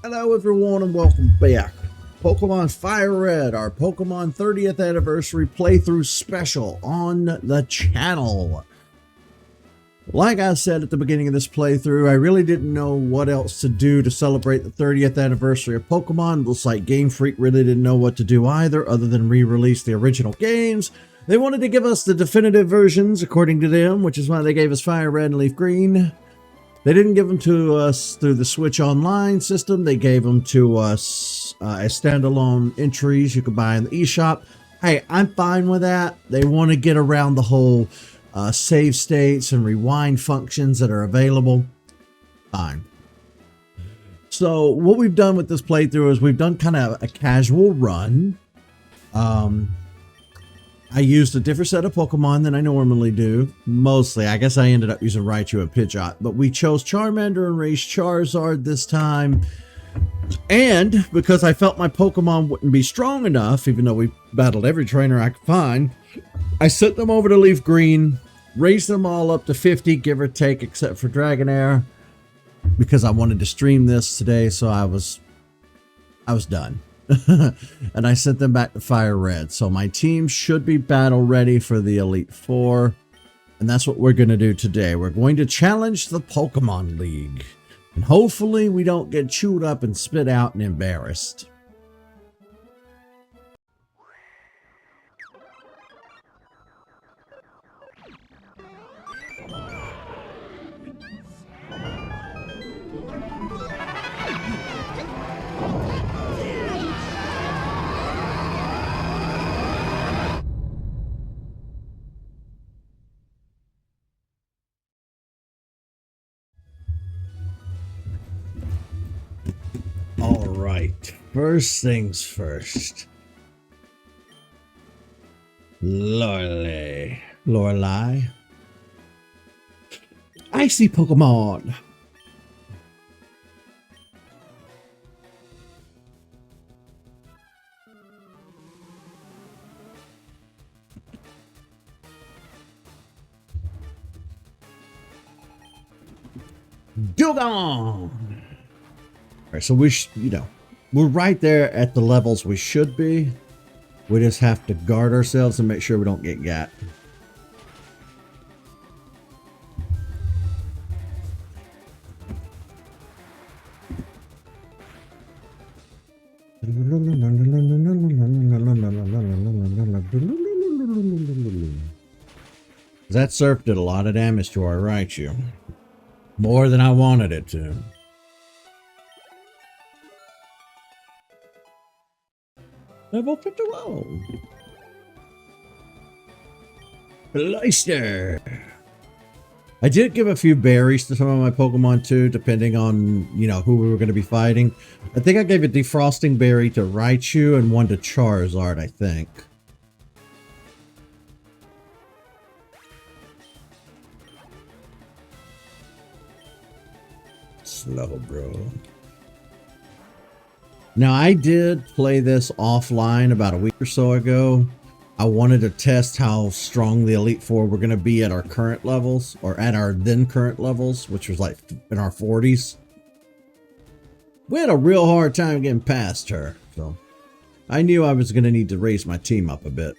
Hello everyone and welcome back. Pokemon FireRed, our Pokemon 30th anniversary playthrough special on the channel. Like I said at the beginning of this playthrough, I really didn't know what else to do to celebrate the 30th anniversary of Pokemon. Looks like Game Freak really didn't know what to do either, other than re-release the original games. They wanted to give us the definitive versions, according to them, which is why they gave us Fire Red and Leaf Green. They didn't give them to us through the Switch Online system. They gave them to us as standalone entries you could buy in the eShop. Hey, I'm fine with that. They want to get around the whole save states and rewind functions that are available. Fine. So what we've done with this playthrough is we've done kind of a casual run. I used a different set of Pokemon than I normally do. Mostly, I guess I ended up using Raichu and Pidgeot, but we chose Charmander and raised Charizard this time. And because I felt my Pokemon wouldn't be strong enough, even though we battled every trainer I could find, I sent them over to Leaf Green, raised them all up to 50, give or take, except for Dragonair, because I wanted to stream this today, so I was done. And I sent them back to Fire Red. So my team should be battle ready for the Elite Four. And that's what we're going to do today. We're going to challenge the Pokemon League. And hopefully we don't get chewed up and spit out and embarrassed. All right, first things first. Lorelei. Icy Pokemon. Dugong. All right, so we're right there at the levels we should be. We just have to guard ourselves and make sure we don't get got. That surf did a lot of damage to our Raichu. More than I wanted it to. Level 51. Bleister. I did give a few berries to some of my Pokemon too, depending on, who we were going to be fighting. I think I gave a defrosting berry to Raichu and one to Charizard, I think. Slow, bro. Now, I did play this offline about a week or so ago. I wanted to test how strong the Elite Four were going to be at our current levels, or at our then current levels, which was like in our 40s. We had a real hard time getting past her, so I knew I was going to need to raise my team up a bit.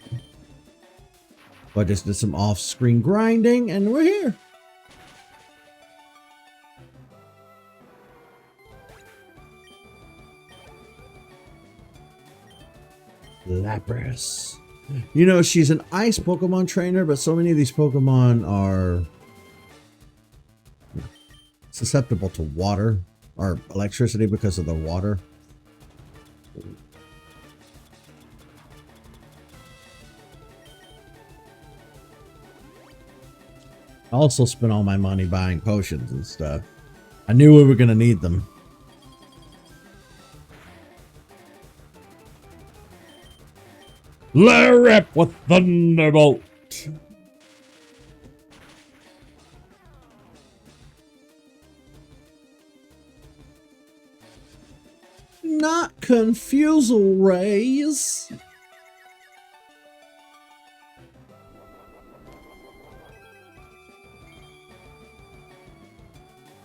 So I just did some off-screen grinding, and we're here. Lapras. She's an ice Pokemon trainer, but so many of these Pokemon are susceptible to water or electricity because of the water. I also spent all my money buying potions and stuff. I knew we were going to need them. Larip with Thunderbolt. Not Confusal Rays.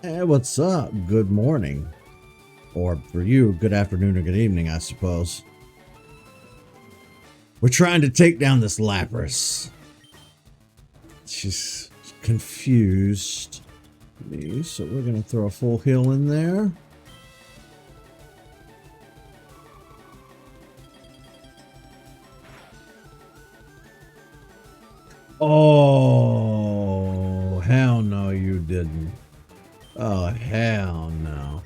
Hey, what's up? Good morning. Or for you, good afternoon or good evening, I suppose. We're trying to take down this Lapras. She's confused me, so we're going to throw a full heal in there. Oh, hell no, you didn't. Oh, hell no.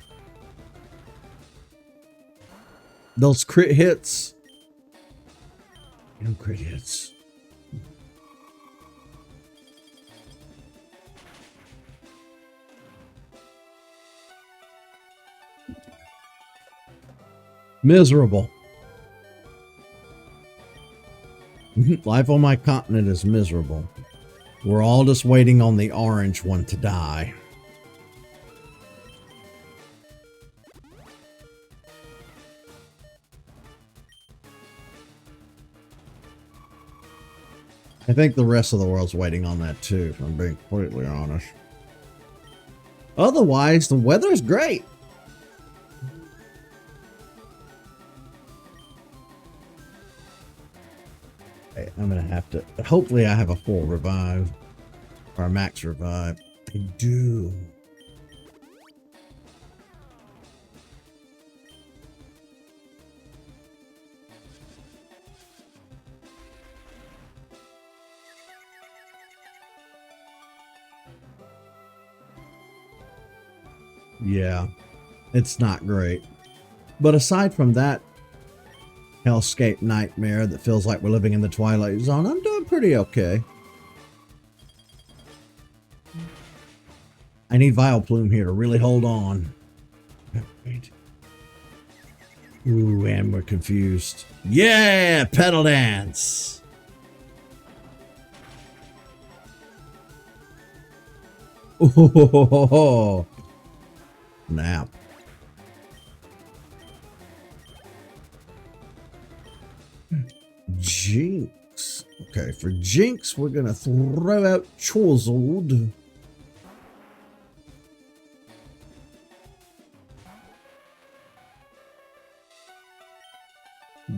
Those crit hits. No crit hits. Miserable. Life on my continent is miserable. We're all just waiting on the orange one to die. I think the rest of the world's waiting on that too, if I'm being completely honest. Otherwise, the weather's great. Okay, I'm gonna have to. Hopefully, I have a full revive or a max revive. I do. Yeah, it's not great. But aside from that hellscape nightmare that feels like we're living in the Twilight Zone, I'm doing pretty okay. I need Vileplume here to really hold on. Ooh, and we're confused. Yeah, pedal dance. Oh, nap. Jinx. Okay, for Jinx, we're gonna throw out Charizard.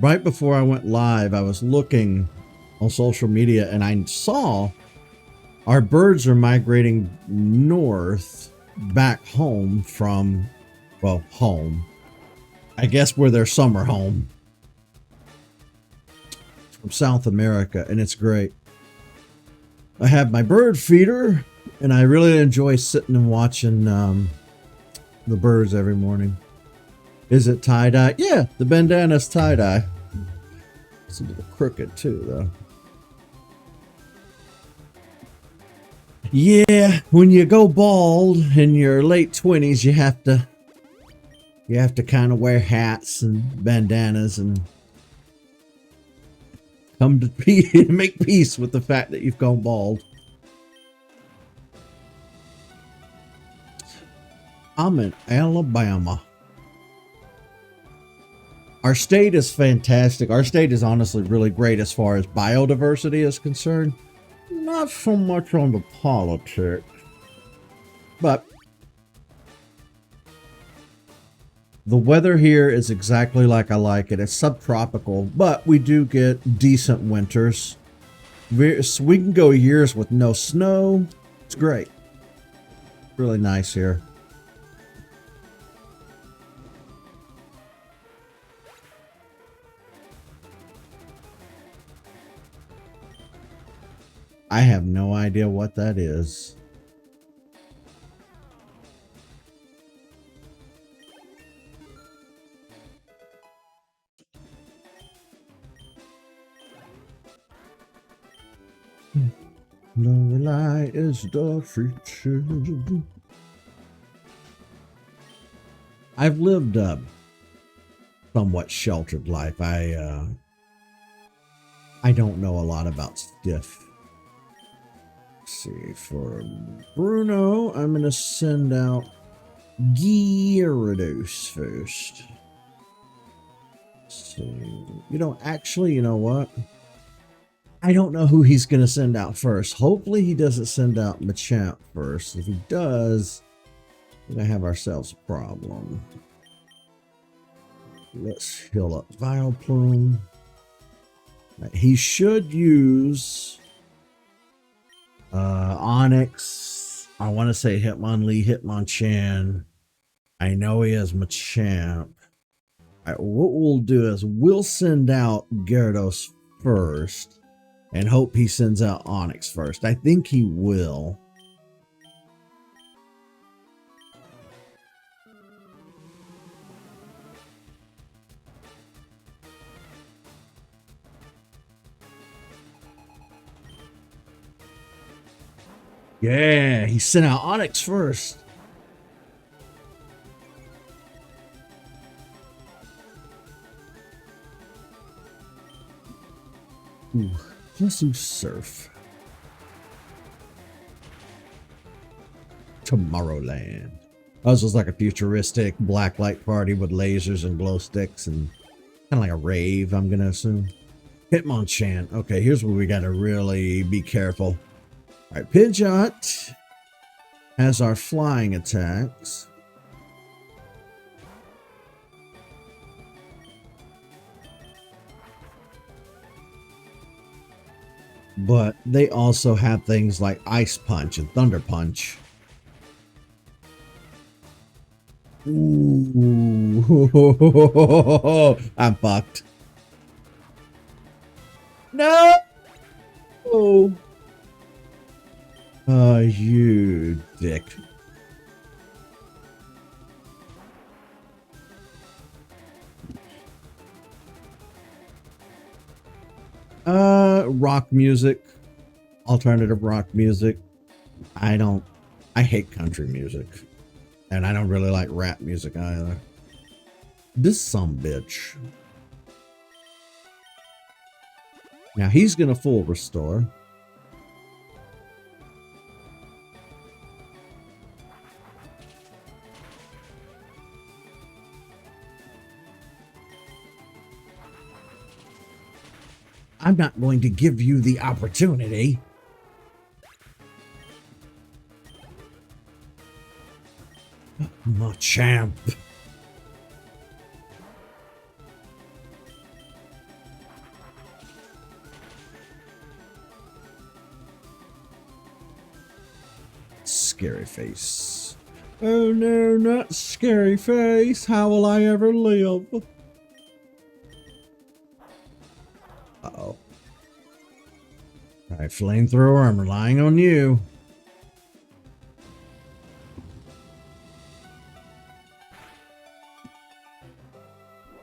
Right before I went live, I was looking on social media and I saw our birds are migrating north back home from, well, home. I guess where their summer home. From South America, and it's great. I have my bird feeder, and I really enjoy sitting and watching the birds every morning. Is it tie-dye? Yeah, the bandana's tie-dye. It's a little crooked too, though. Yeah, when you go bald in your late 20s, you have to kind of wear hats and bandanas and come to make peace with the fact that you've gone bald. I'm in Alabama. Our state is fantastic. Our state is honestly really great as far as biodiversity is concerned. Not so much on the politics, but the weather here is exactly like I like it. It's subtropical, but we do get decent winters. We can go years with no snow. It's great. Really nice here. I have no idea what that is. No lie is the future. I've lived a somewhat sheltered life. I don't know a lot about stiff. Let's see, for Bruno, I'm gonna send out Gyarados first. Let's see. You know what? I don't know who he's going to send out first. Hopefully he doesn't send out Machamp first. If he does, we're going to have ourselves a problem. Let's heal up Vileplume. He should use Onyx. I want to say Hitmonlee, Hitmonchan. I know he has Machamp. Right, what we'll do is we'll send out Gyarados first and hope he sends out Onyx first. I think he will. Yeah, he sent out Onyx first. Ooh, let's do Surf. Tomorrowland. Oh, this was like a futuristic blacklight party with lasers and glow sticks and kind of like a rave, I'm going to assume. Hitmonchan. Okay, here's where we got to really be careful. All right, Pidgeot has our flying attacks. But they also have things like Ice Punch and Thunder Punch. Ooh, I'm fucked. No! Oh, you dick. Rock music, alternative rock music. I hate country music, and I don't really like rap music either. This some bitch. Now he's gonna full restore. I'm not going to give you the opportunity. Machamp. Scary face. Oh no, not scary face. How will I ever live? Uh-oh. All right, flamethrower, I'm relying on you.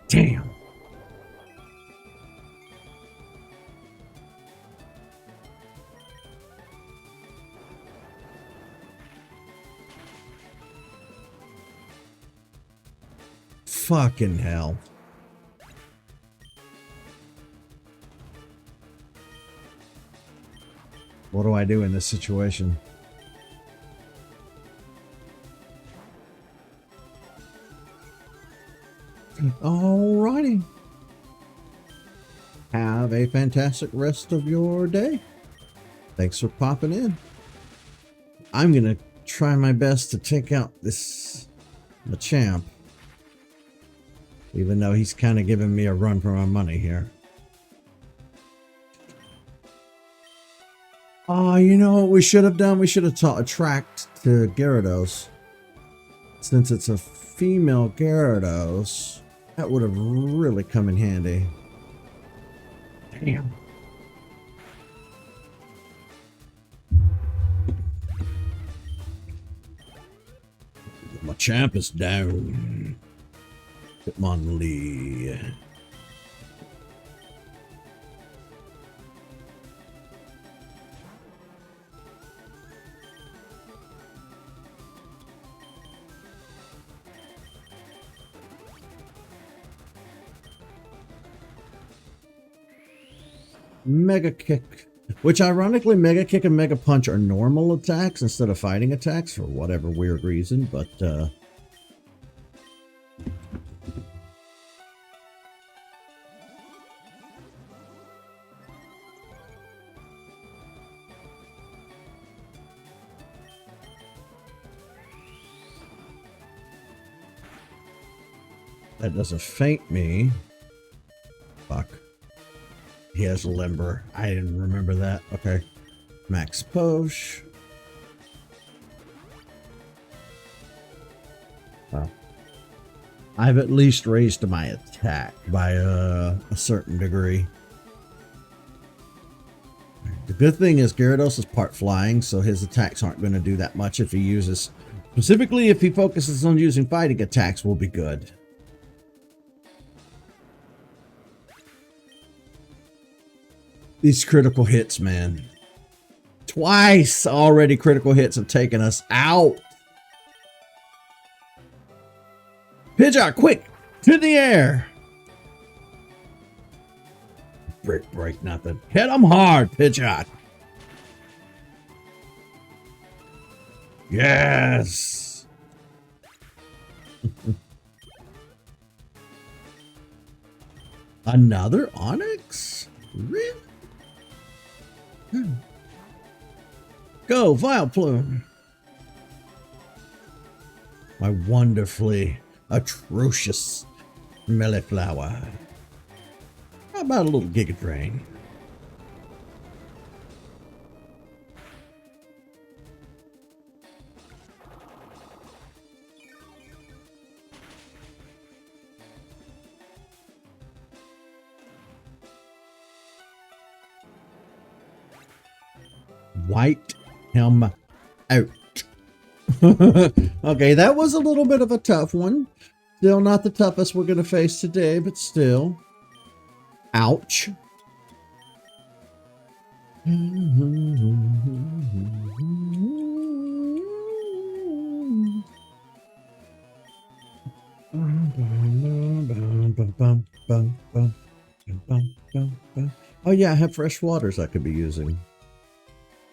Damn. Fucking hell. What do I do in this situation? Alrighty. Have a fantastic rest of your day. Thanks for popping in. I'm gonna try my best to take out this Machamp, even though he's kind of giving me a run for my money here. Oh, you know what we should have done? We should have tracked to Gyarados. Since it's a female Gyarados, that would have really come in handy. Damn. Machamp is down. Hitmonlee. Mega Kick, which ironically Mega Kick and Mega Punch are normal attacks instead of fighting attacks for whatever weird reason, but That doesn't faint me. Fuck. He has limber. I didn't remember that. Okay. Max push. Well, I've at least raised my attack by a certain degree. The good thing is Gyarados is part flying, so his attacks aren't going to do that much if he uses... Specifically, if he focuses on using fighting attacks, will be good. These critical hits, man. Twice already critical hits have taken us out. Pidgeot, quick! To the air! Break, nothing. Hit him hard, Pidgeot. Yes! Another Onyx? Really? Go, Vileplume! My wonderfully atrocious Melliflower. How about a little Giga Drain? Wiped him out. Okay, that was a little bit of a tough one. Still not the toughest we're going to face today, but still. Ouch. Oh yeah, I have fresh waters I could be using.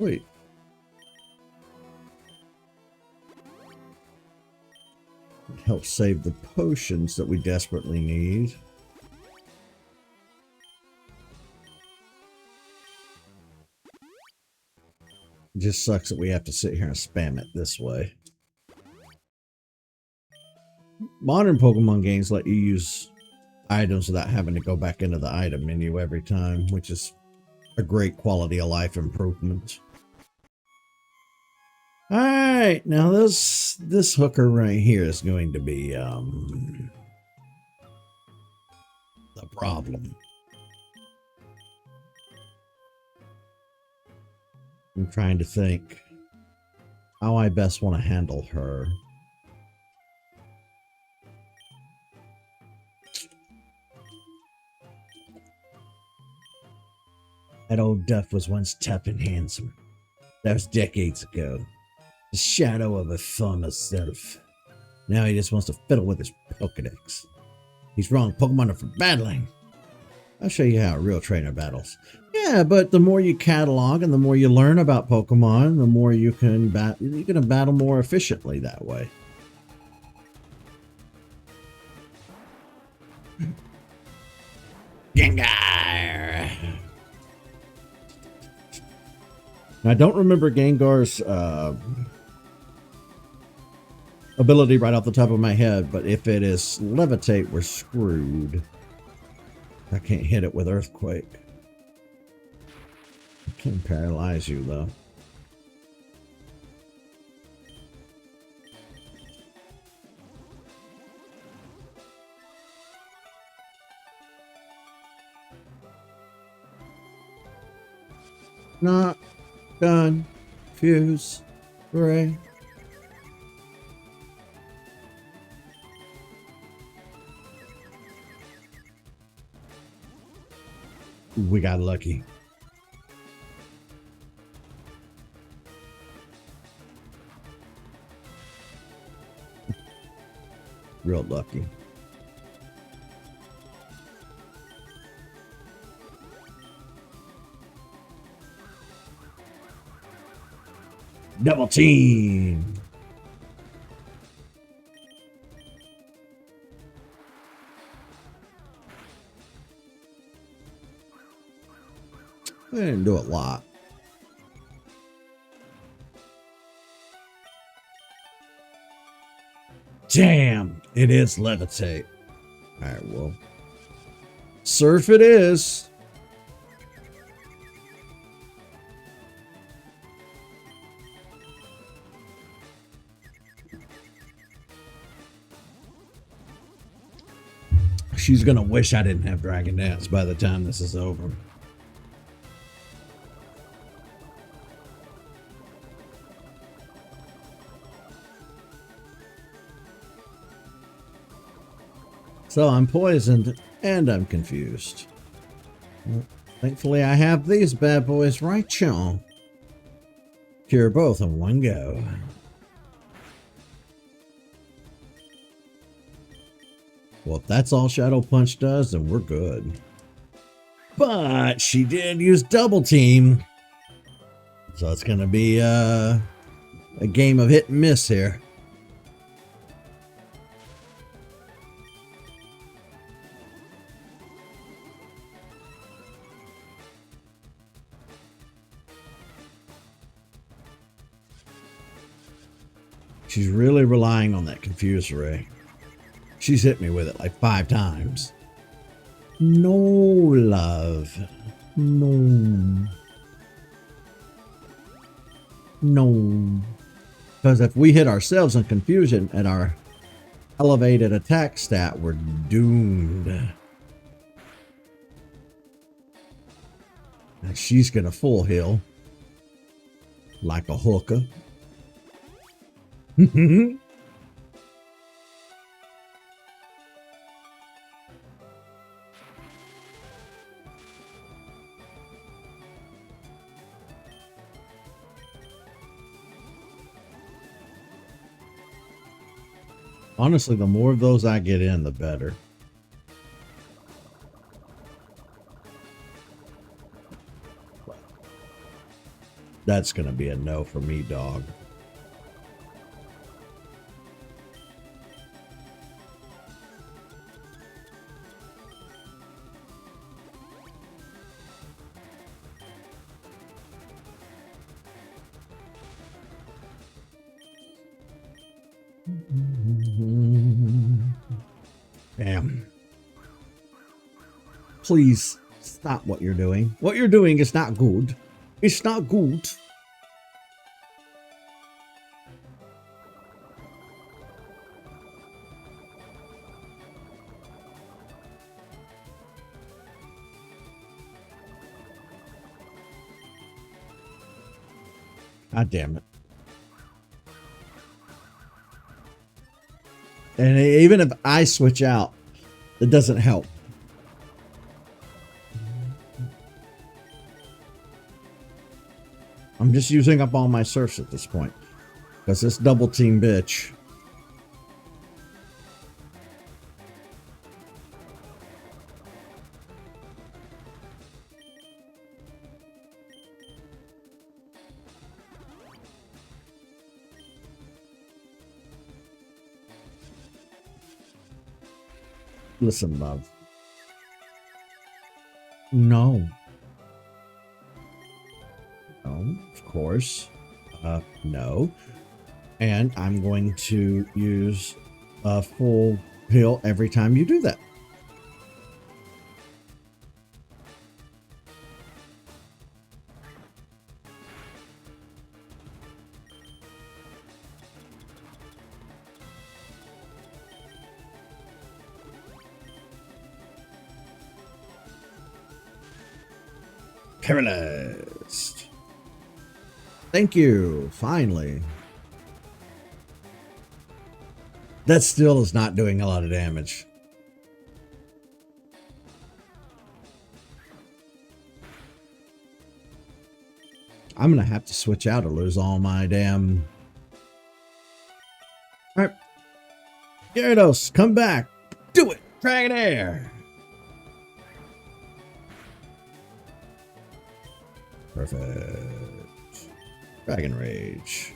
Wait. It helps save the potions that we desperately need. It just sucks that we have to sit here and spam it this way. Modern Pokemon games let you use items without having to go back into the item menu every time, which is a great quality of life improvement. All right, now this hooker right here is going to be the problem. I'm trying to think how I best want to handle her. That old duck was once tough and handsome. That was decades ago. The shadow of a former self. Now he just wants to fiddle with his Pokedex. He's wrong. Pokemon are for battling. I'll show you how a real trainer battles. Yeah, but the more you catalog and the more you learn about Pokemon, the more you can battle more efficiently that way. Gengar! I don't remember Gengar's ability right off the top of my head, but if it is Levitate, we're screwed. I can't hit it with Earthquake. I can paralyze you, though. Not done. Fuse. Ray. We got lucky. Real lucky. Double team. We didn't do a lot. Damn, it is Levitate. Alright, well. Surf it is. She's gonna wish I didn't have Dragon Dance by the time this is over. So I'm poisoned and I'm confused. Well, thankfully I have these bad boys right, y'all. Cure both in one go. Well, if that's all Shadow Punch does, then we're good. But she did use Double Team. So it's going to be a game of hit and miss here. She's really relying on that Confuse Ray. She's hit me with it like 5 times. No, love. No. No. Because if we hit ourselves in confusion at our elevated attack stat, we're doomed. Now she's going to full heal. Like a hooker. Honestly, the more of those I get in, the better. That's going to be a no for me, dog. Damn. Please stop what you're doing. What you're doing is not good. It's not good. God damn it. And even if I switch out, it doesn't help. I'm just using up all my surfs at this point. Because this double team bitch. Listen, love. No. No, of course. No. And I'm going to use a full heal every time you do that. Paralyzed. Thank you. Finally. That still is not doing a lot of damage. I'm going to have to switch out or lose all my damn... Alright. Gyarados, come back. Do it. Dragonair. Perfect. Dragon Rage.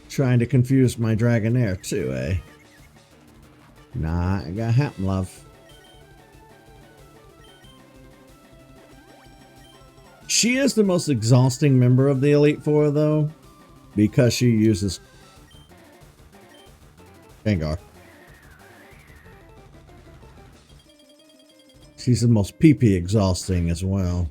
Trying to confuse my Dragonair too, eh? Nah, it gotta happen, love. She is the most exhausting member of the Elite Four, though. because she uses Gengar. She's the most PP exhausting as well.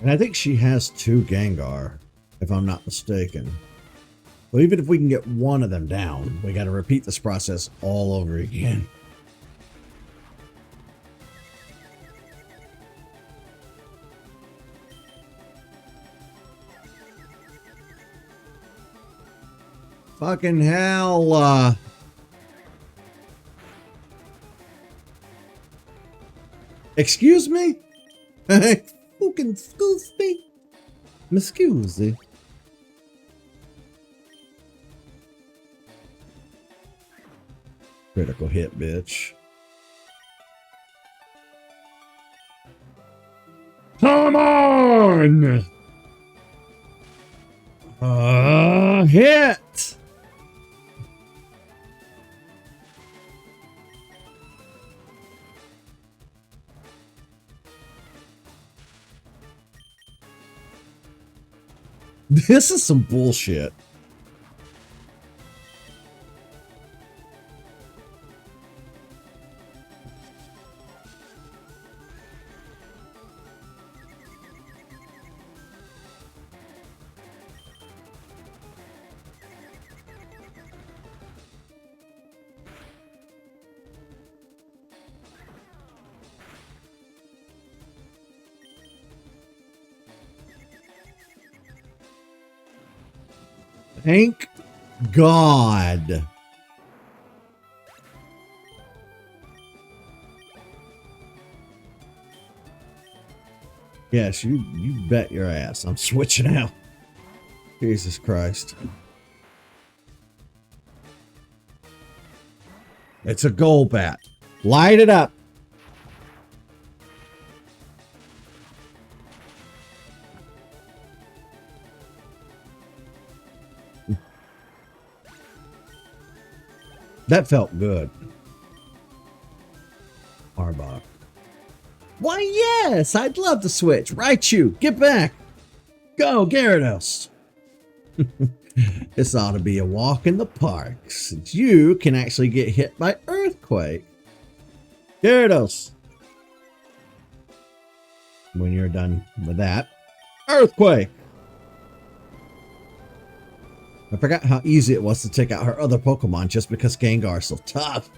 And I think she has 2 Gengar, if I'm not mistaken. So even if we can get one of them down, we got to repeat this process all over again. Fucking hell. Excuse me? Fucking excuse me? Excuse me. Critical hit, bitch. Come on! Hit! This is some bullshit. Thank God. Yes, you bet your ass. I'm switching out. Jesus Christ. It's a gold bat. Light it up. That felt good. Arbok. Why, yes, I'd love to switch. Right, you. Get back. Go, Gyarados. This ought to be a walk in the park, since you can actually get hit by Earthquake. Gyarados. When you're done with that, Earthquake. I forgot how easy it was to take out her other Pokemon just because Gengar is so tough.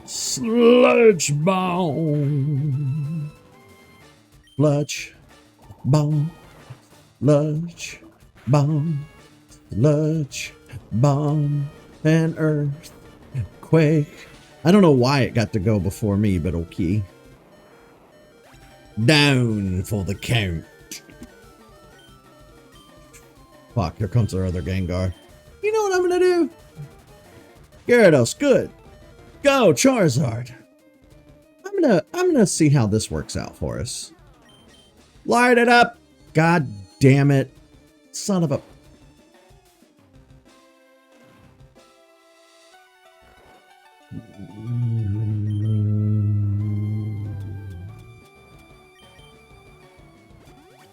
Sludge Bomb. Sludge Bomb. Sludge Bomb. Sludge Bomb. And Earthquake. I don't know why it got to go before me, but okay. Down for the count. Fuck, here comes our other Gengar. You know what I'm gonna do? Gyarados, good. Go, Charizard. I'm gonna see how this works out for us. Light it up. God damn it. Son of a...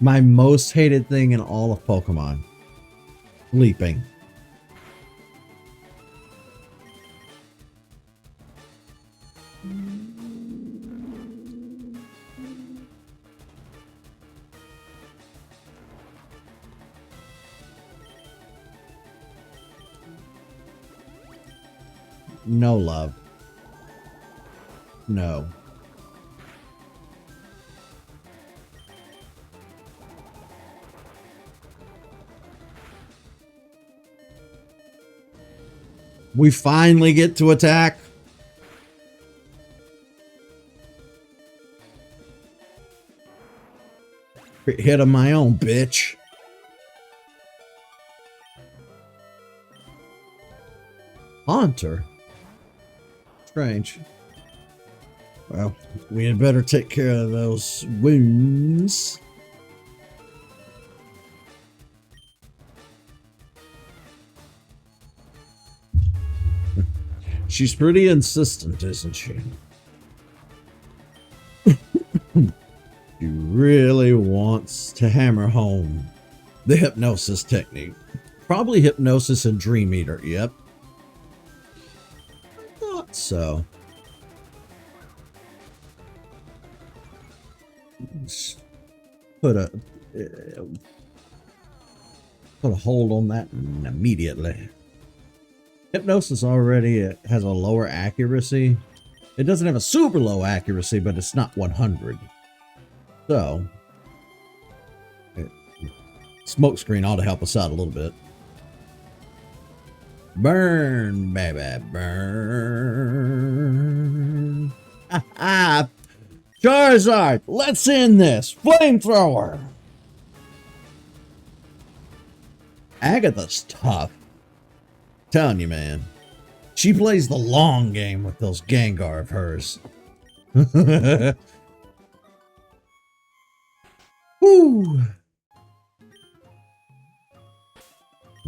My most hated thing in all of Pokemon. Leaping. No love. No. We finally get to attack. Hit on my own, bitch. Haunter? Strange. Well, we had better take care of those wounds. She's pretty insistent, isn't she? She really wants to hammer home the hypnosis technique. Probably hypnosis and Dream Eater. Yep. I thought so. Let's put a hold on that immediately. Hypnosis already has a lower accuracy. It doesn't have a super low accuracy, but it's not 100. So, smokescreen ought to help us out a little bit. Burn, baby, burn. Ha Charizard, let's end this. Flamethrower. Agatha's tough. Telling you, man. She plays the long game with those Gengar of hers. Woo!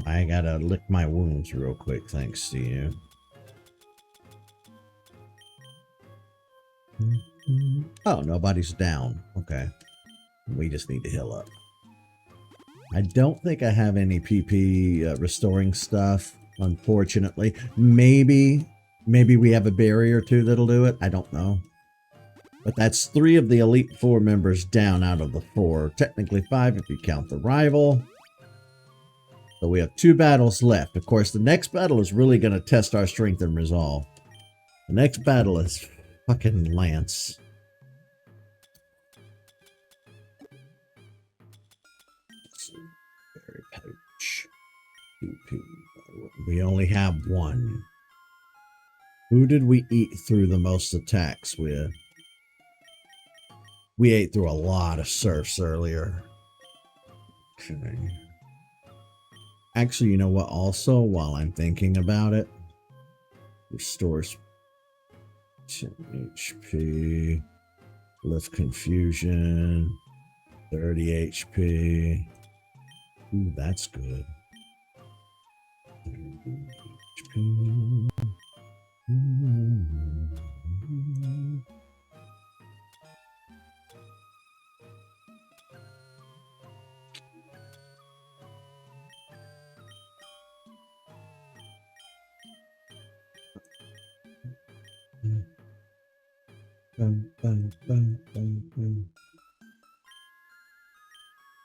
I gotta lick my wounds real quick, thanks to you. Oh, nobody's down. Okay. We just need to heal up. I don't think I have any PP restoring stuff, unfortunately. Maybe we have a berry or two that'll do it. I don't know. But that's 3 of the Elite 4 members down out of the 4. Technically 5 if you count the rival. So we have 2 battles left. Of course, the next battle is really going to test our strength and resolve. The next battle is fucking Lance. Let's see. Berry pouch. We only have 1. Who did we eat through the most attacks with? We ate through a lot of surfs earlier. Okay. Actually, you know what? Also, while I'm thinking about it, restores 10 HP, lift confusion, 30 HP. Ooh, that's good. 30 HP.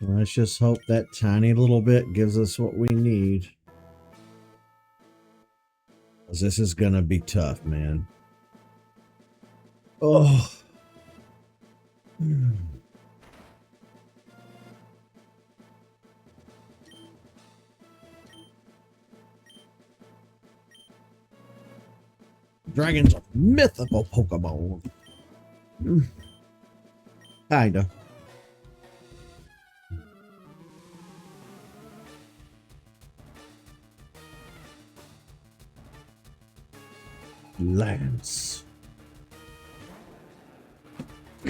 Let's just hope that tiny little bit gives us what we need. Because this is going to be tough, man. Oh. Dragon's a mythical Pokemon. Kinda. Lance.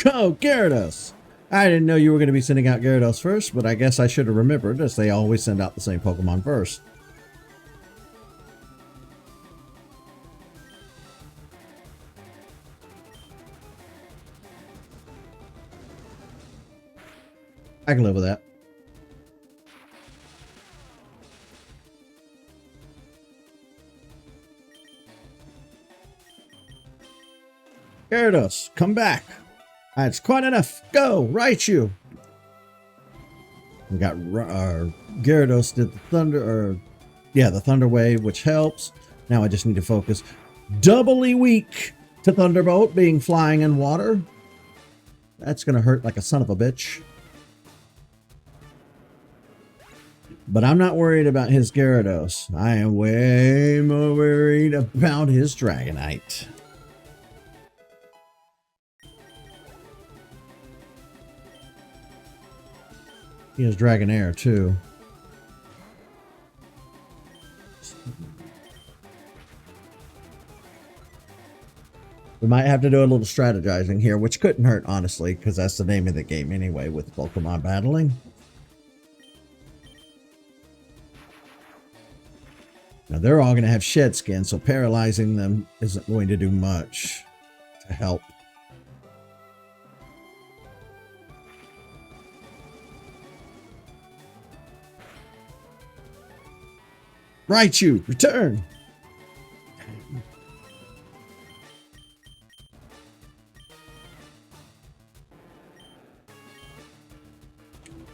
Go, Gyarados! I didn't know you were going to be sending out Gyarados first, but I guess I should have remembered, as they always send out the same Pokemon first. I can live with that. Gyarados, come back. That's quite enough. Go, Raichu. We got Gyarados did the the Thunder Wave, which helps. Now I just need to focus. Doubly weak to Thunderbolt being flying in water. That's gonna hurt like a son of a bitch. But I'm not worried about his Gyarados. I am way more worried about his Dragonite. He has Dragonair too. The might have to do a little strategizing here, which couldn't hurt, honestly, because that's the name of the game anyway, with Pokemon battling. Now, they're all going to have shed skin, so paralyzing them isn't going to do much to help. Raichu, return!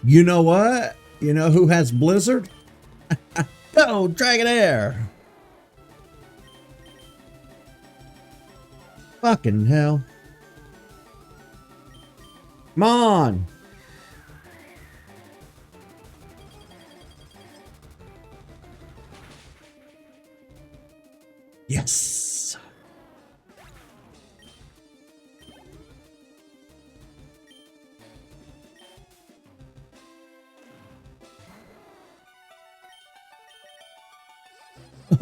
You know what? You know who has Blizzard? Go, Dragonair! Fucking hell. Come on! Yes!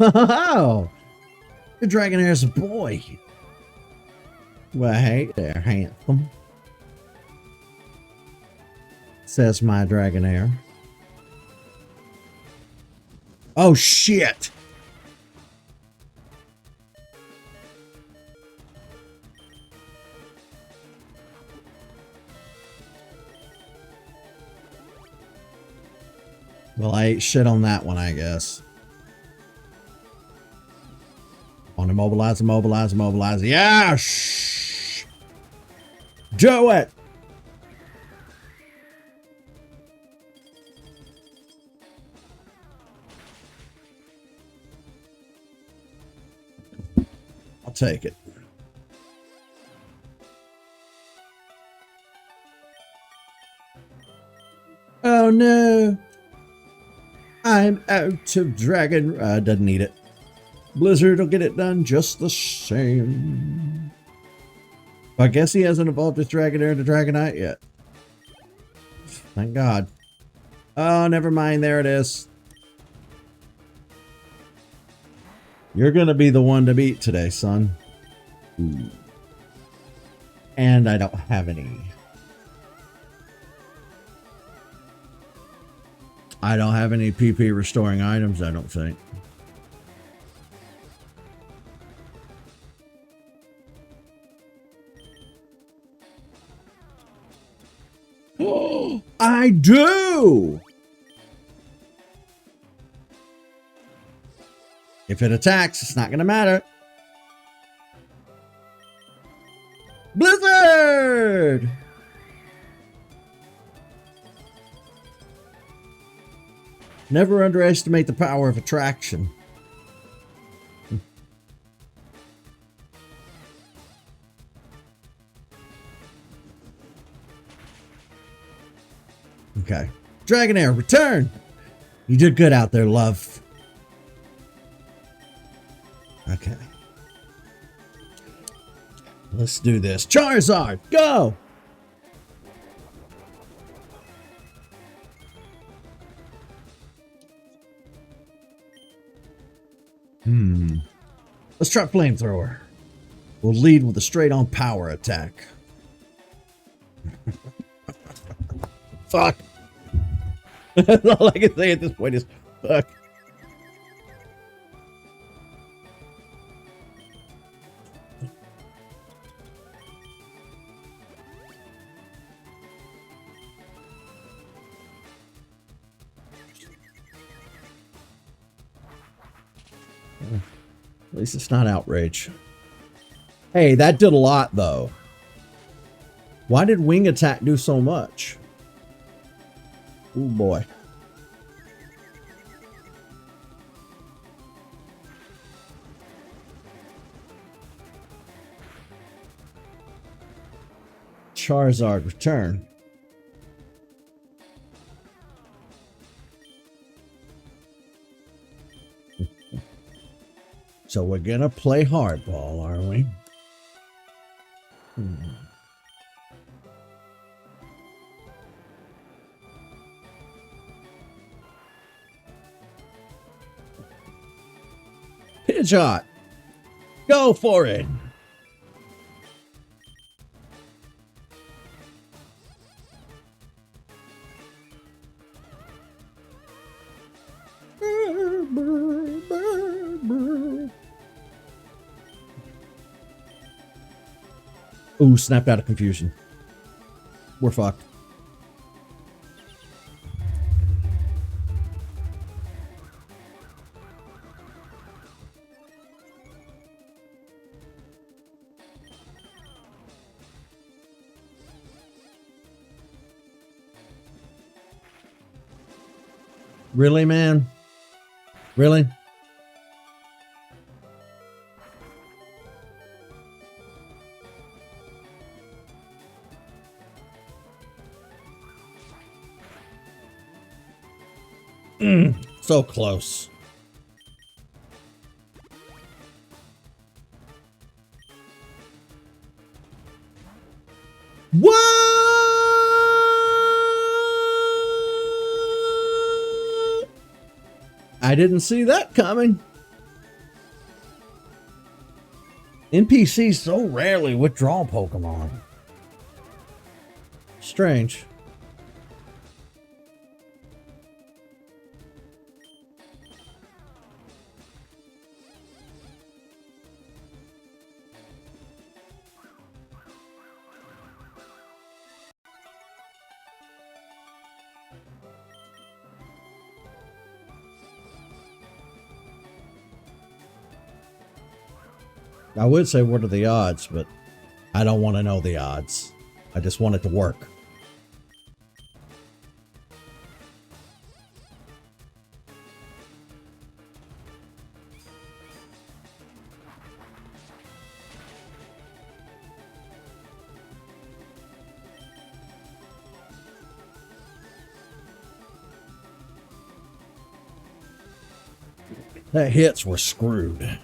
Oh! The Dragonair's a boy. Well, hey there, handsome. Says my Dragonair. Oh, shit! Well, I ate shit on that one, I guess. On immobilize, immobilize, immobilize. Yeah! Shh! Do it! I'll take it. Oh no! I'm out of dragon. Doesn't need it. Blizzard will get it done just the same. I guess he hasn't evolved his Dragonair into Dragonite yet. Thank God. Oh, never mind. There it is. You're going to be the one to beat today, son. Ooh. And I don't have any. I don't have any PP restoring items, I don't think. Oh, I do! If it attacks, it's not going to matter. Blizzard! Never underestimate the power of attraction. Okay. Dragonair, return! You did good out there, love. Okay. Let's do this. Charizard, go! Let's try Flamethrower. We'll lead with a straight-on power attack. Fuck. That's all I can say at this point is fuck. At least it's not outrage. Hey, that did a lot, though. Why did Wing Attack do so much? Oh, boy. Charizard, return. So we're gonna play hardball, are we? Pidgeot, go for it. Ooh, snapped out of confusion. We're fucked. Really, man? Really? So close. What? I didn't see that coming. NPCs so rarely withdraw Pokemon. Strange. I would say what are the odds, but I don't want to know the odds. I just want it to work. That hits were screwed.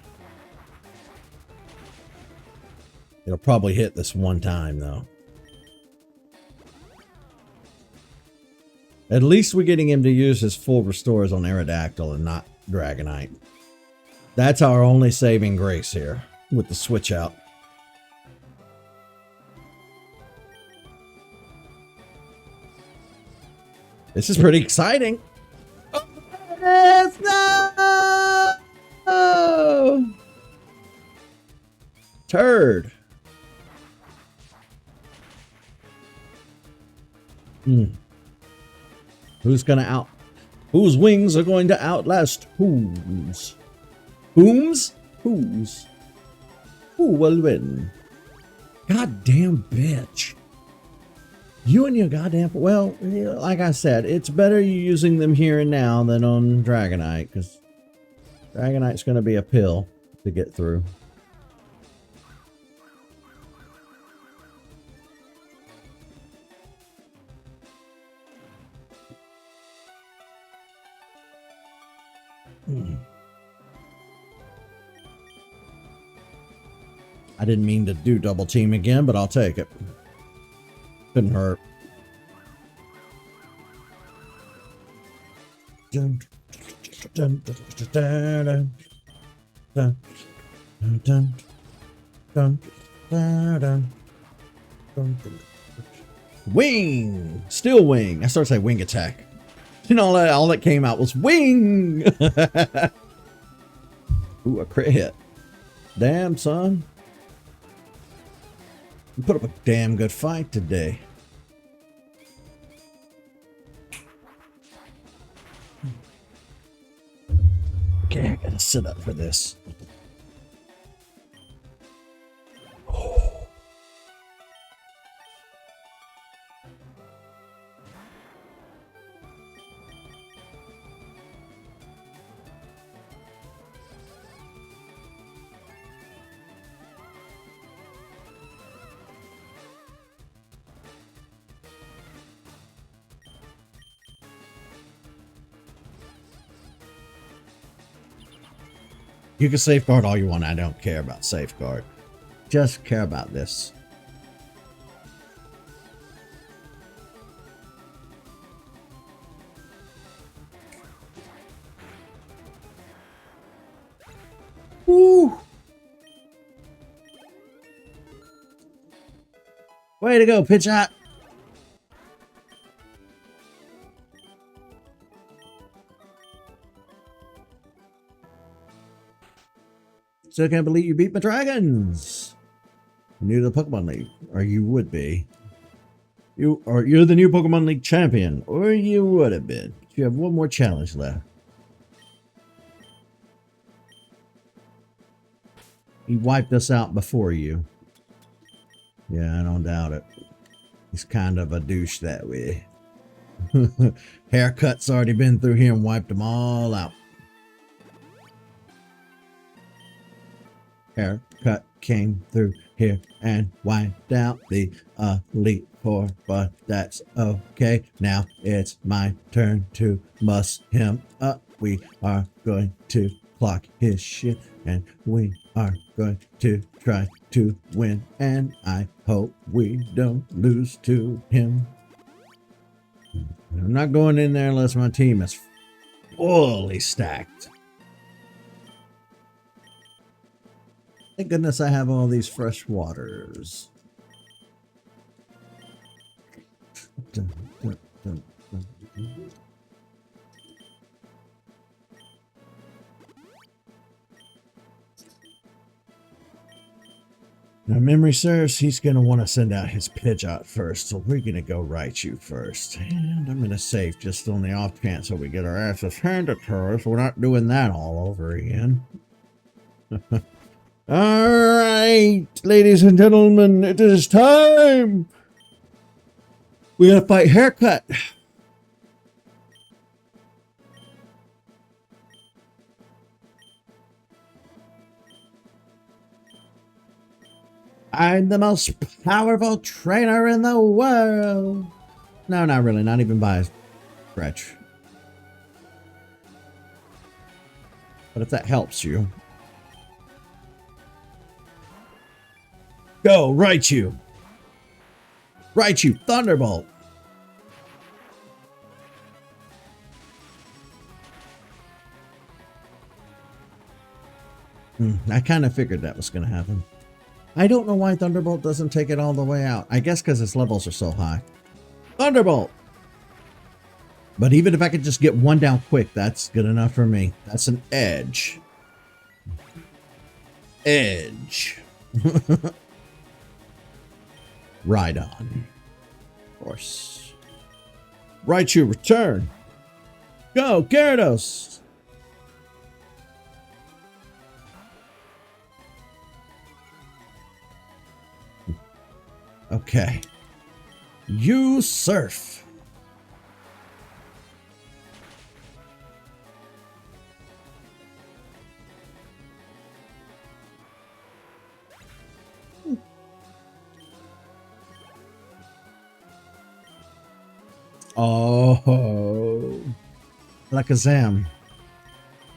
It'll probably hit this one time, though. At least we're getting him to use his full restores on Aerodactyl and not Dragonite. That's our only saving grace here with the switch out. This is pretty exciting. Oh, no! Turd. Who's gonna whose wings are going to outlast whose? Whom's? Whose? Who will win? Goddamn bitch. You and your goddamn... Well, like I said, it's better you using them here and now than on Dragonite, because Dragonite's going to be a pill to get through. I didn't mean to do double team again, but I'll take it. Couldn't hurt. Dun, dun, dun, dun, dun, dun, dun, dun, dun. Wing! Still wing. I started to say wing attack. You know, all that came out was wing! Ooh, a crit hit. Damn, son. You put up a damn good fight today. Okay, I gotta sit up for this. You can safeguard all you want. I don't care about safeguard. Just care about this. Woo! Way to go, pitch hot. Still can't believe you beat my dragons. New to the Pokemon League, or you would be. You're the new Pokemon League champion, or you would have been. You have one more challenge left. He wiped us out before you. Yeah, I don't doubt it. He's kind of a douche that way. Haircut's already been through here and wiped them all out. Haircut came through here and wiped out the Elite Four, but that's okay. Now it's my turn to muss him up. We are going to clock his shit, and we are going to try to win, and I hope we don't lose to him. I'm not going in there unless my team is fully stacked. Thank goodness I have all these fresh waters. Dun, dun, dun, dun, dun. Now, memory serves, he's going to want to send out his Pidgeot first, so we're going to go Raichu first. And I'm going to save just on the off chance that we get our asses handed to us. We're not doing that all over again. Alright, ladies and gentlemen, it is time! We're going to fight Haircut. I'm the most powerful trainer in the world. No, not really. Not even by a stretch. But if that helps you. Go, Raichu. Raichu, Thunderbolt. I kind of figured that was going to happen. I don't know why Thunderbolt doesn't take it all the way out. I guess because its levels are so high. Thunderbolt! But even if I could just get one down quick, that's good enough for me. That's an edge. Edge. Ride on. Of course. Raichu, return. Go, Gyarados! Okay. You surf. Oh. Alakazam.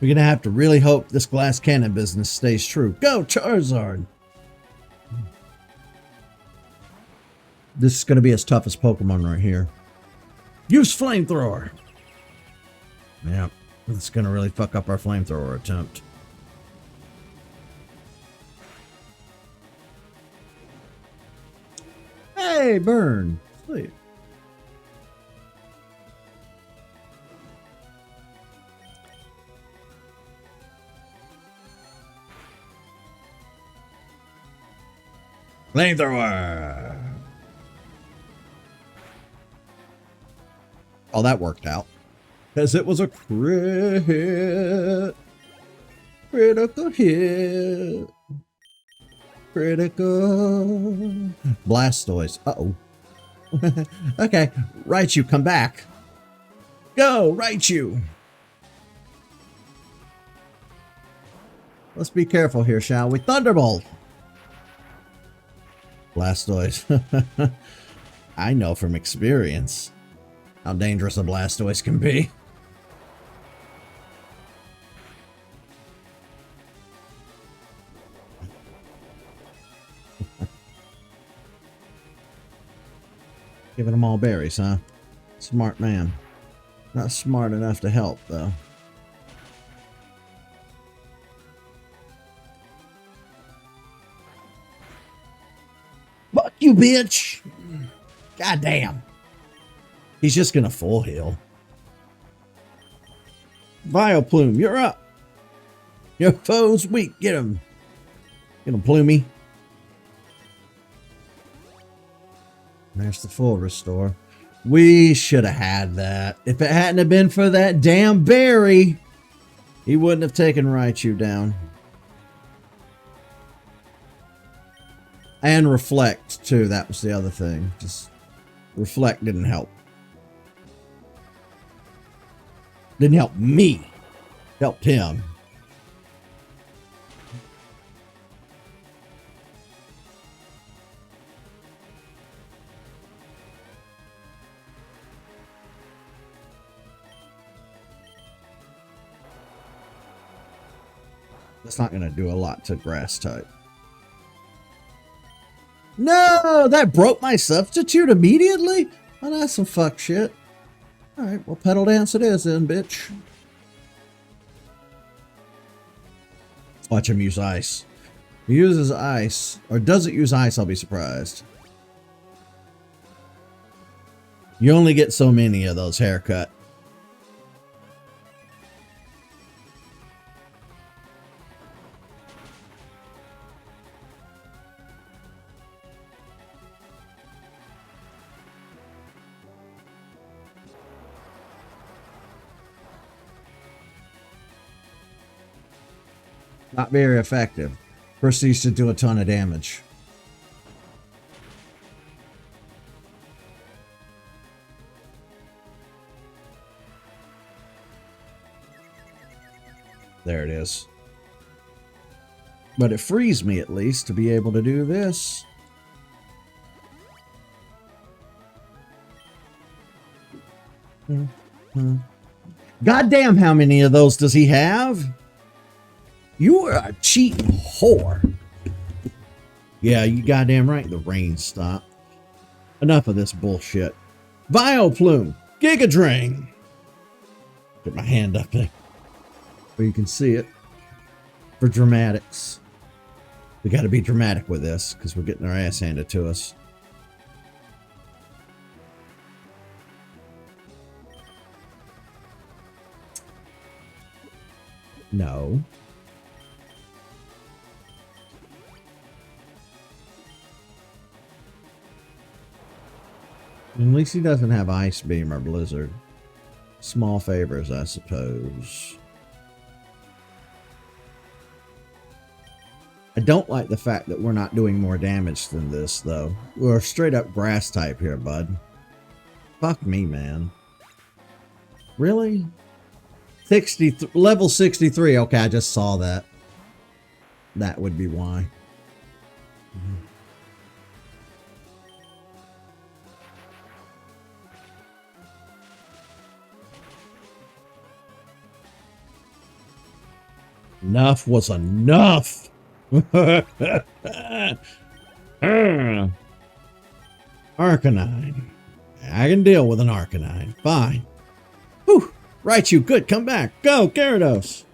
We're going to have to really hope this glass cannon business stays true. Go, Charizard! This is going to be his toughest Pokemon right here. Use Flamethrower! Yeah, it's going to really fuck up our Flamethrower attempt. Hey, burn! Sweet. Flamethrower! Oh, that worked out. Because it was a crit. Critical hit. Critical. Blastoise. Uh-oh. Okay. Raichu, come back. Go, Raichu. Let's be careful here, shall we? Thunderbolt. Blastoise. I know from experience how dangerous a Blastoise can be. Giving them all berries, huh? Smart man. Not smart enough to help, though. Fuck you, bitch! God damn. He's just gonna full heal. Vileplume, you're up. Your foe's weak. Get him. Get him, Plumey. There's the full restore. We should have had that. If it hadn't have been for that damn berry, he wouldn't have taken Raichu down. And Reflect, too. That was the other thing. Just Reflect didn't help. Didn't help me. Helped him. That's not going to do a lot to grass type. No, that broke my substitute immediately? Oh, that's some fuck shit. Alright, well, pedal dance it is then, bitch. Watch him use ice. He uses ice, or doesn't use ice, I'll be surprised. You only get so many of those haircut. Not very effective. Proceeds to do a ton of damage. There it is. But it frees me at least to be able to do this. Goddamn, how many of those does he have? You are a cheating whore. Yeah, you goddamn right. The rain stopped. Enough of this bullshit. Vileplume. Giga Drain. Get my hand up there where you can see it. For dramatics. We got to be dramatic with this because we're getting our ass handed to us. No. At least he doesn't have Ice Beam or Blizzard. Small favors, I suppose. I don't like the fact that we're not doing more damage than this, though. We're straight up grass type here, bud. Fuck me, man. Really? Level 63. Okay, I just saw that. That would be why. Enough was enough. Arcanine. I can deal with an Arcanine. Fine. Whew. Right, you good. Come back. Go, Gyarados.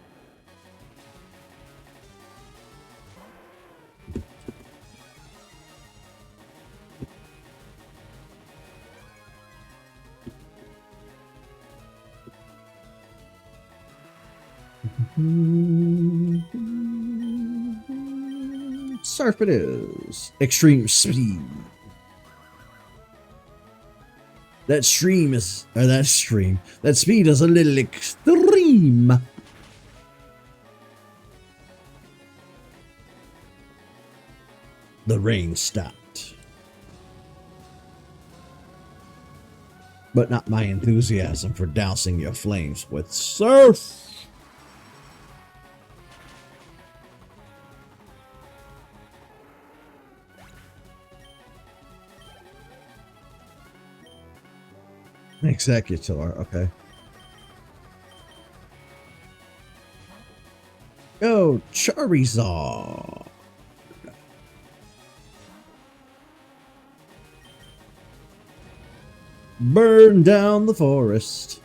Surf it is. Extreme speed. That stream is, or that stream, that speed is a little extreme. The rain stopped. But not my enthusiasm for dousing your flames with surf. Executor, okay. Go, Charizard. Burn down the forest.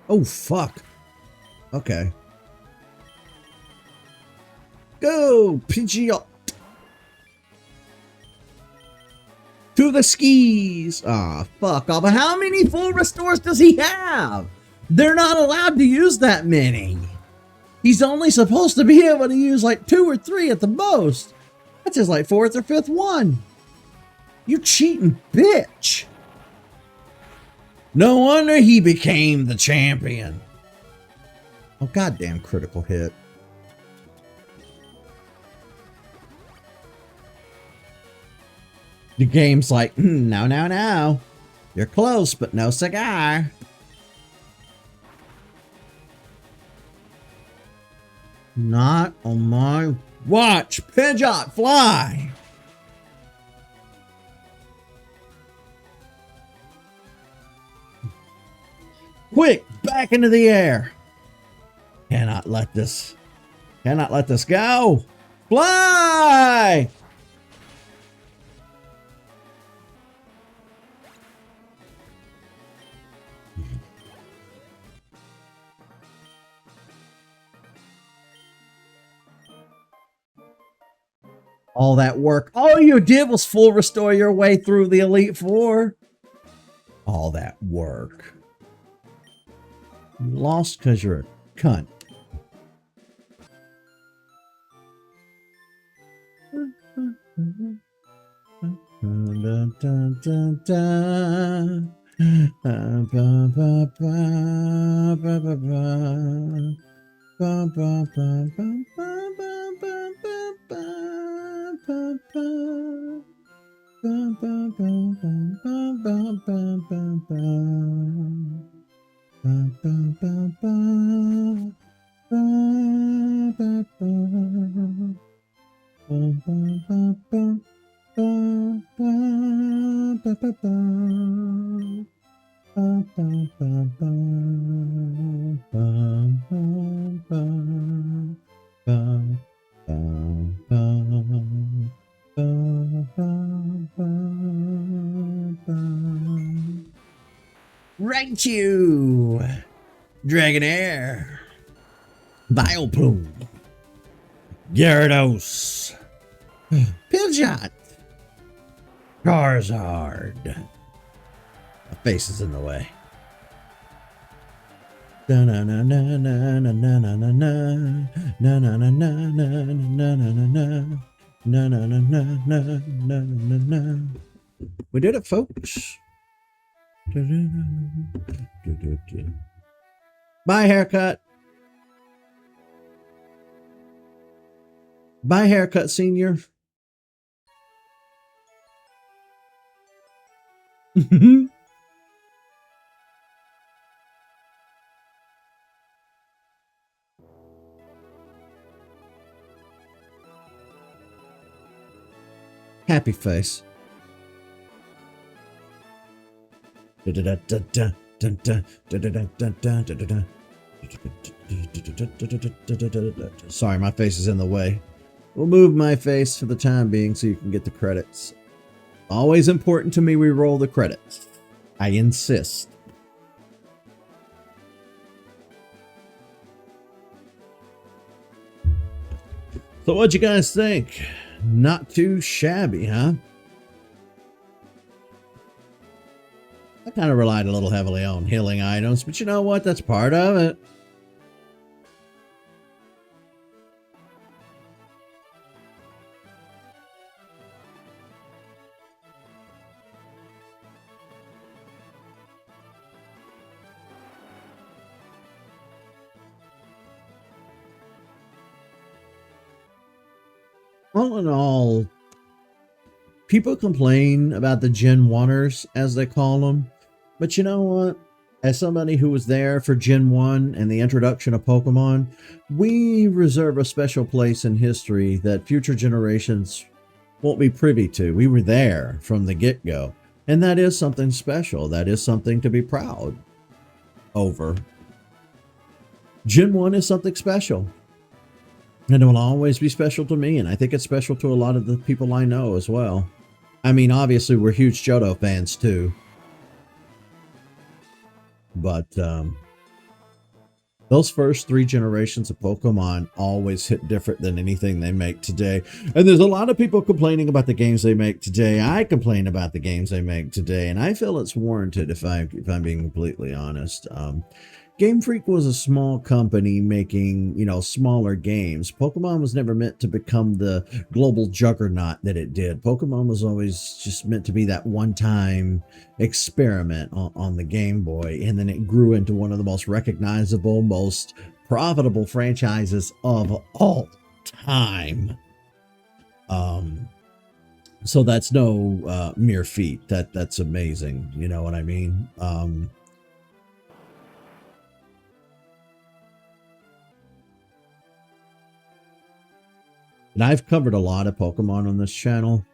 Oh, fuck. Okay. Go, Pidgeot. to the skis. Ah, fuck off. How many full restores does he have? They're not allowed to use that many. He's only supposed to be able to use like 2 or 3 at the most. That's his like 4th or 5th one. You cheating bitch. No wonder he became the champion. Oh, goddamn critical hit. The game's like, no, no, no. You're close, but no cigar. Not on my watch. Pidgeot, fly. Quick, back into the air. Cannot let this go. Fly. All that work. All you did was full restore your way through the Elite Four. All that work. You lost because you're a cunt. Raichu, Dragonair, Vileplume, Gyarados, Pidgeot, Charizard. My face is in the way. We did it, folks. Bye, haircut. Bye, haircut, senior. Happy face. Sorry, my face is in the way. We'll move my face for the time being so you can get the credits. Always important to me we roll the credits. I insist. So what'd you guys think? Not too shabby, huh? I kind of relied a little heavily on healing items, but you know what? That's part of it. All in all, people complain about the Gen 1ers, as they call them. But you know what? As somebody who was there for Gen 1 and the introduction of Pokemon, we reserve a special place in history that future generations won't be privy to. We were there from the get-go. And that is something special. That is something to be proud over. Gen 1 is something special. And it will always be special to me, and I think it's special to a lot of the people I know as well. I mean, obviously, we're huge Johto fans, too. But the Those first 3 generations of Pokemon always hit different than anything they make today. And there's a lot of people complaining about the games they make today. I complain about the games they make today, and I feel it's warranted if I'm being completely honest. Game Freak was a small company making, smaller games. Pokemon was never meant to become the global juggernaut that it did. Pokemon was always just meant to be that one-time experiment on the Game Boy, and then it grew into one of the most recognizable, most profitable franchises of all time. So that's no mere feat. That's amazing. You know what I mean? And I've covered a lot of Pokemon on this channel.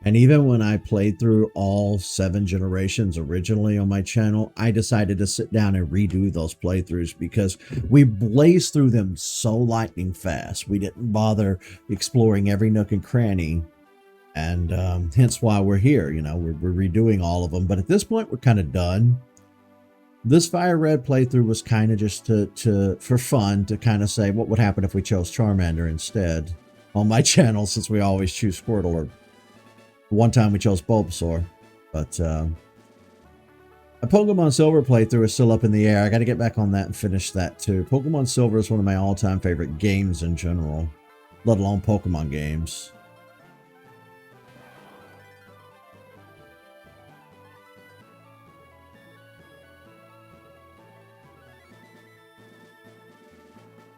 And even when I played through all 7 generations originally on my channel, I decided to sit down and redo those playthroughs because we blazed through them so lightning fast. We didn't bother exploring every nook and cranny. And hence why we're here. We're redoing all of them. But at this point, we're kind of done. This FireRed playthrough was kind of just for fun, to kind of say what would happen if we chose Charmander instead on my channel, since we always choose Squirtle, or one time we chose Bulbasaur. But a Pokemon Silver playthrough is still up in the air. I got to get back on that and finish that too. Pokemon Silver is one of my all-time favorite games in general, let alone Pokemon games.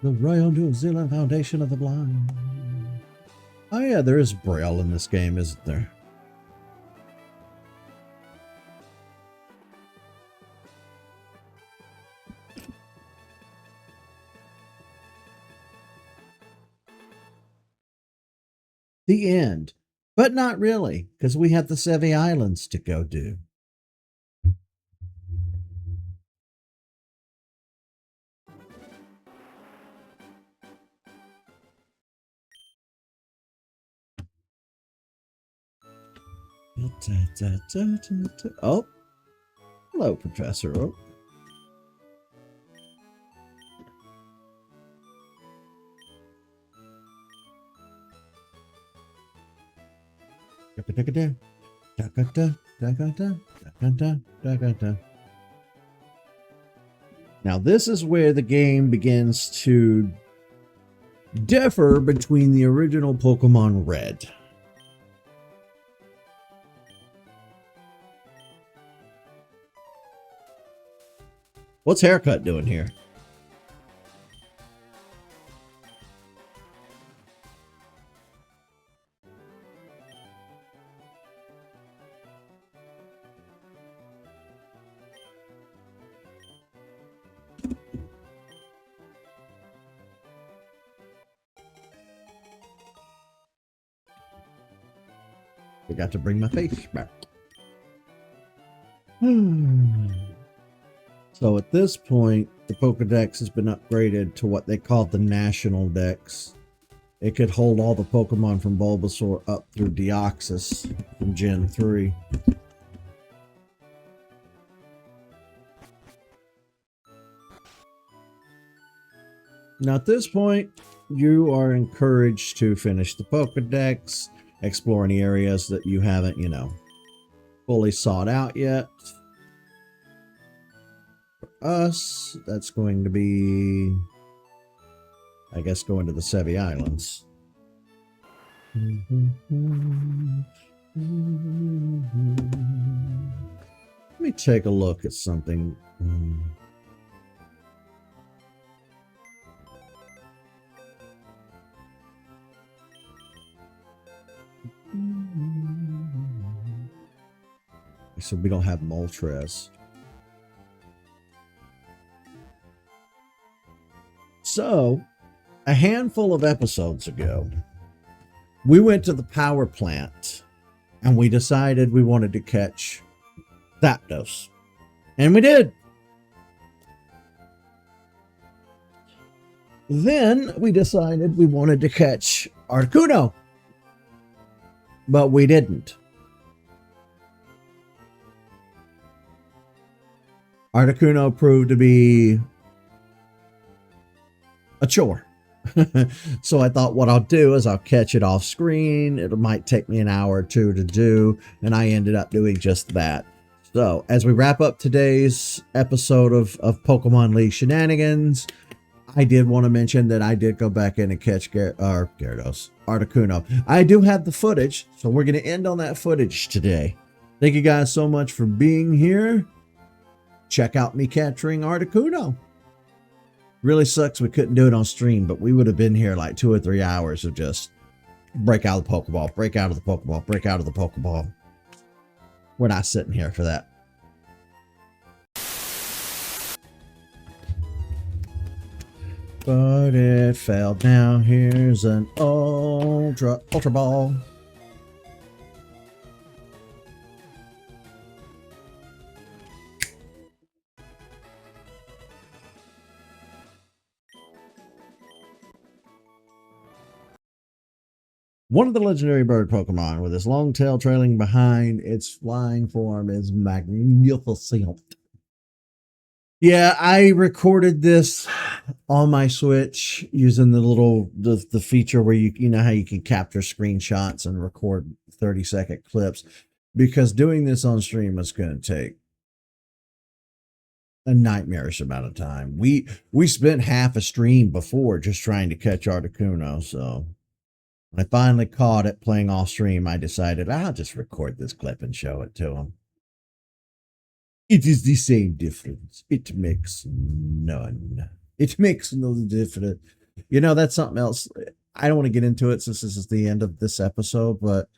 The Royal New Zealand Foundation of the Blind. Oh yeah, there is Braille in this game, isn't there? The end. But not really, because we have the Sevi Islands to go do. Oh, hello, Professor Oak. Now, this is where the game begins to differ between the original Pokemon Red. What's Haircut doing here? I got to bring my face back. So at this point, the Pokedex has been upgraded to what they call the National Dex. It could hold all the Pokemon from Bulbasaur up through Deoxys from Gen 3. Now at this point, you are encouraged to finish the Pokedex, explore any areas that you haven't, fully sought out yet. For us, that's going to be, I guess, going to the Sevi Islands. Let me take a look at something. So we don't have Moltres. So, a handful of episodes ago, we went to the power plant and we decided we wanted to catch Zapdos. And we did. Then we decided we wanted to catch Articuno. But we didn't. Articuno proved to be a chore. So I thought what I'll do is I'll catch it off screen. It might take me an hour or two to do, and I ended up doing just that. So as we wrap up today's episode of Pokemon League Shenanigans, I did want to mention that I did go back in and catch Gyarados, Articuno. I do have the footage, so we're going to end on that footage today. Thank you guys so much for being here. Check out me capturing Articuno. Really sucks we couldn't do it on stream, but we would have been here like 2 or 3 hours of just break out of the Pokeball, break out of the Pokeball, break out of the Pokeball. We're not sitting here for that. But it failed. Now here's an Ultra Ball. One of the legendary bird Pokemon with its long tail trailing behind its flying form is magnificent. Yeah, I recorded this on my Switch using the feature where you know how you can capture screenshots and record 30-second clips, because doing this on stream is going to take a nightmarish amount of time. We spent half a stream before just trying to catch Articuno, so when I finally caught it playing off stream, I decided I'll just record this clip and show it to him. It is the same difference. It makes none. It makes no difference. You know, that's something else. I don't want to get into it since this is the end of this episode, but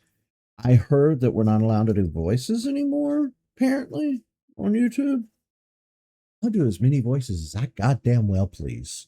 I heard that we're not allowed to do voices anymore, apparently, on YouTube. I'll do as many voices as I goddamn well please.